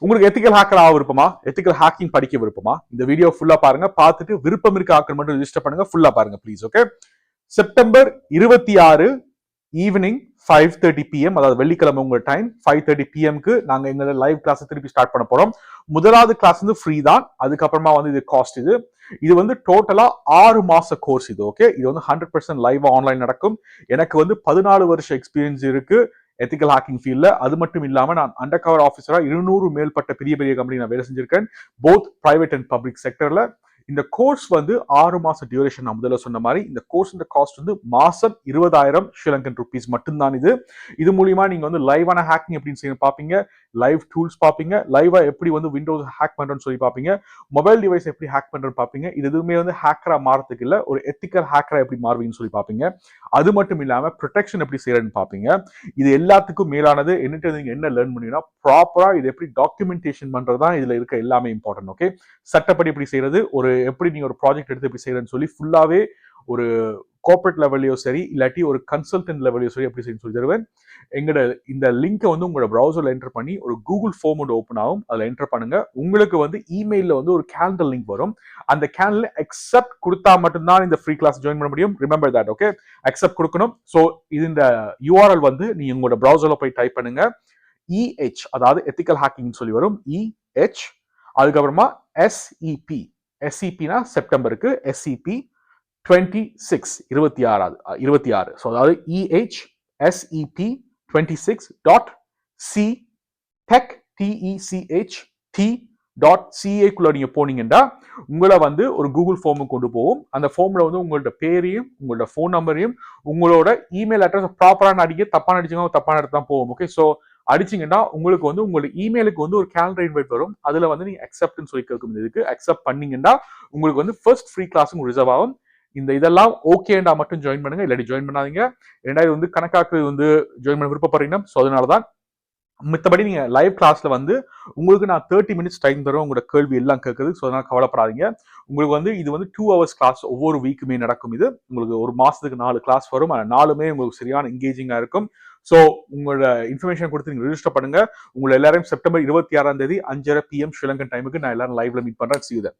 உங்களுக்கு ethical hacker ஆக விருப்பமா, எத்திக்கல் ஹேக்கிங் படிக்க விருப்பமா, இந்த வீடியோ ஃபுல்லா பாருங்க. பார்த்துட்டு விருப்பம் இருக்க ஆக்கள் மட்டும் ரிஜிஸ்டர் பண்ணுங்க. ஃபுல்லா பாருங்க please. Okay, September 26 evening 5:30 PM, அதாவது வெள்ளிக்கிழமை உங்க டைம் 5:30 PMக்கு நாங்க எங்க லைவ் கிளாஸ் திருப்பி ஸ்டார்ட் பண்ண போறோம். முதலாவது கிளாஸ் வந்து ஃப்ரீ தான். அதுக்கப்புறமா வந்து இது காஸ்ட். இது வந்து டோட்டலா 6 மாச கோர்ஸ். இது ஓகே, இது வந்து 100% லைவ் ஆன்லைன் நடக்கும். எனக்கு வந்து 14 வருஷம் எக்ஸ்பீரியன்ஸ் இருக்கு எத்திக்கல் ஹேக்கிங் ஃபீல்ட்ல. அது மட்டும் இல்லாம நான் அண்டர் கவர் ஆஃபீஸரா 200 மேற்பட்ட பெரிய பெரிய கம்பெனி நான் வேலை செஞ்சிருக்கேன், போத் பிரைவேட் அண்ட் பப்ளிக் செக்டர்ல. இந்த கோர்ஸ் வந்து 6 மாச டியூரேஷன். நான் முதல்ல சொன்ன மாதிரி இந்த கோர்ஸ் காஸ்ட் வந்து மாசம் 20,000 ஸ்ரீலங்கன் ருபீஸ் மட்டும்தான். இது மூலியமா நீங்க வந்து லைவான ஹேக்கிங் எப்படின்னு செய்ய பாப்பீங்க, லைவ் டூல்ஸ் பாப்பீங்க, லைவா எப்படி வந்து விண்டோஸ் ஹேக் பண்றேன்னு சொல்லி பாப்பீங்க, மொபைல் டிவைஸ் எப்படி ஹேக் பண்றேன்னு பாப்பீங்க. இது எதுவுமே வந்து ஹேக்கரா மாறதுக்கு இல்ல, ஒரு எத்திக்கல் ஹேக்கரா எப்படி மாறுவீங்கன்னு சொல்லி பாப்பீங்க. அது மட்டும் இல்லாம ப்ரொடெக்ஷன் எப்படி செய்யறதுன்னு பாப்பீங்க. இது எல்லாத்துக்கும் மேலானது என்னட்டு நீங்க என்ன லேர்ன் பண்ணீங்கன்னா, ப்ராப்பரா இது எப்படி டாக்குமெண்டேஷன் பண்றதுதான் இதுல இருக்க எல்லாமே இம்பார்ட்டன்ட். ஓகே, சட்டப்படி எப்படி செய்யறது, ஒரு எப்படி நீங்க ஒரு ப்ராஜெக்ட் எடுத்து எப்படி செய்யறதுன்னு சொல்லி ஃபுல்லாவே ஒரு கார்பரேட் லெவலையோ சரி, இல்லாட்டி ஒரு கன்சல்டன்ட் லெவலையோ சரி எப்படி செய்யணும்னு சொல்லி தருவேன். எங்களோட இந்த லிங்கை வந்து உங்களோட ப்ரௌசர்ல என்டர் பண்ணி ஒரு கூகுள் ஃபார்ம் ஒன்று ஓப்பன் ஆகும், அதில் என்டர் பண்ணுங்க. உங்களுக்கு வந்து இமெயிலில் வந்து ஒரு கேலண்டர் லிங்க் வரும். அந்த கேலண்டர் அக்செப்ட் கொடுத்தா மட்டும்தான் இந்த ஃப்ரீ கிளாஸ் ஜாயின் பண்ண முடியும். Remember that. ஓகே, அக்செப்ட் கொடுக்கணும். ஸோ இது இந்த யூஆர்எல் வந்து நீங்க உங்களோட ப்ரௌசர்ல போய் டைப் பண்ணுங்க. EH, அதாவது எத்திக்கல் ஹேக்கிங் சொல்லி வரும். EH, அதுக்கப்புறமா SEP. SEPனா செப்டம்பருக்கு, SEP 26 26. ஸோ அதாவது EHSEP 26.C tech TECHT.ca குள்ள நீங்க போனீங்கன்னா உங்களை வந்து ஒரு கூகுள் ஃபார்முக்கு கொண்டு போகும். அந்த ஃபார்ம்ல வந்து உங்களோட பேரையும் உங்களோட ஃபோன் நம்பரையும் உங்களோட இமெயில் அட்ரஸ் ப்ராப்பரான அடிக்க, தப்பான அடிச்சுங்க தப்பான இடத்து தான் போகும். ஓகே, ஸோ அடிச்சிங்கன்னா உங்களுக்கு வந்து உங்களோட இமெயிலுக்கு வந்து ஒரு கேலண்டர் இன்வைட் வரும். அதுல வந்து நீங்க அக்செப்ட்னு சொல்லி கேட்கும். இதுக்கு அக்செப்ட் பண்ணீங்கன்னா உங்களுக்கு வந்து ஃபர்ஸ்ட் ஃப்ரீ கிளாஸும் ரிசர்வ் ஆகும். இதெல்லாம் ஓகேண்டா மட்டும் ஜாயின் பண்ணுங்க, இல்லாட்டி ஜாயின் பண்ணாதீங்க. ரெண்டாவது வந்து கணக்காக்கு வந்து ஜாயின் பண்ண விருப்பப்படுறீங்கன்னா ஸோ அதனாலதான். மித்தபடி நீங்க லைவ் கிளாஸ்ல வந்து உங்களுக்கு நான் 30 மினிட்ஸ் டைம் தரும் உங்களோட கேள்வி எல்லாம் கேட்குது. ஸோ அதனால கவலைப்படாதீங்க. உங்களுக்கு வந்து இது வந்து 2 hours கிளாஸ் ஒவ்வொரு வீக்குமே நடக்கும். இது உங்களுக்கு ஒரு மாசத்துக்கு 4 கிளாஸ் வரும். அந்த 4மே உங்களுக்கு சரியான என்கேஜிங்கா இருக்கும். ஸோ உங்களோட இன்ஃபர்மேஷன் கொடுத்து நீங்க ரெஜிஸ்டர் பண்ணுங்க. உங்களை எல்லாரையும் செப்டம்பர் 26 5:30 PM ஸ்ரீலங்கன் டைமுக்கு நான் எல்லாரும் லைவ்ல மீட் பண்றேன். See you then.